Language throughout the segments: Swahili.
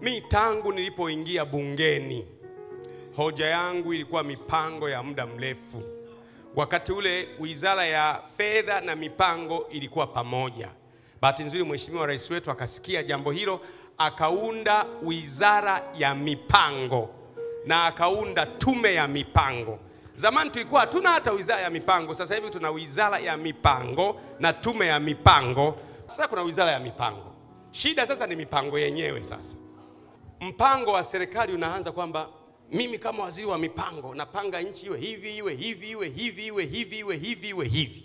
Mi tangu nilipoingia bungeni, hoja yangu ilikuwa mipango ya muda mrefu. Wakati ule Wizara ya Fedha na Mipango ilikuwa pamoja. Bahati nzuri Mheshimiwa Rais wetu akasikia jambo hilo, akaunda Wizara ya Mipango na akaunda Tume ya Mipango. Zamani tulikuwa hatuna hata Wizara ya Mipango, sasa hivi tuna Wizara ya Mipango na Tume ya Mipango. Sasa kuna Wizara ya Mipango. Shida sasa ni mipango yenyewe sasa. Mpango wa serikali unaanza kwamba mimi kama waziri wa mipango napanga nchi iwe hivi, iwe hivi, iwe hivi, iwe hivi, iwe hivi, iwe hivi.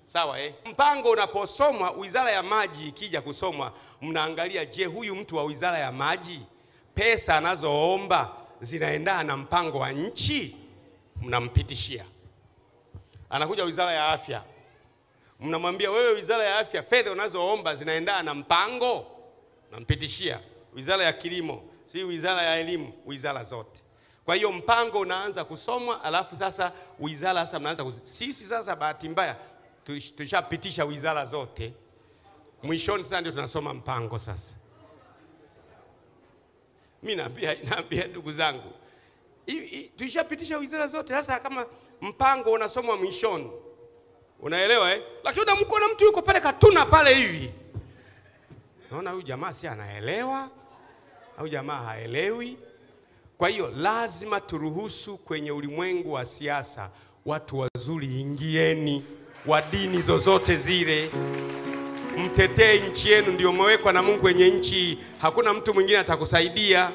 Sawa Mpango unaposomwa, Wizara ya Maji ikija kusomwa, mnaangalia je, huyu mtu wa Wizara ya Maji pesa anazoomba zinaendana na mpango wa nchi? Mnampitishia. Anakuja Wizara ya Afya. Mnamwambia wewe Wizara ya Afya, fedha unazoomba zinaendana na mpango? Nampitishia. Wizara ya Kilimo, si Wizara ya Elimu, wizara zote. Kwa hiyo mpango unaanza kusomwa, alafu sasa wizara sasa mnaanza sisi sasa bahati mbaya tulishapitisha wizara zote. Mwishoni sasa ndio tunasoma mpango sasa. Mimi naambia ndugu zangu, tulishapitisha wizara zote, sasa kama mpango unasomwa mwishoni. Unaelewa Lakini unamkuona mtu yuko pale katuna pale hivi. Naona huyu jamaa si anaelewa au jamaa haelewi. Kwa hiyo lazima turuhusu kwenye ulimwengu wa siasa watu wazuri ingieni, wa dini zozote zile. Mtetee nchi yenu, ndio mmewekwa na Mungu kwenye nchi. Hakuna mtu mwingine atakusaidia.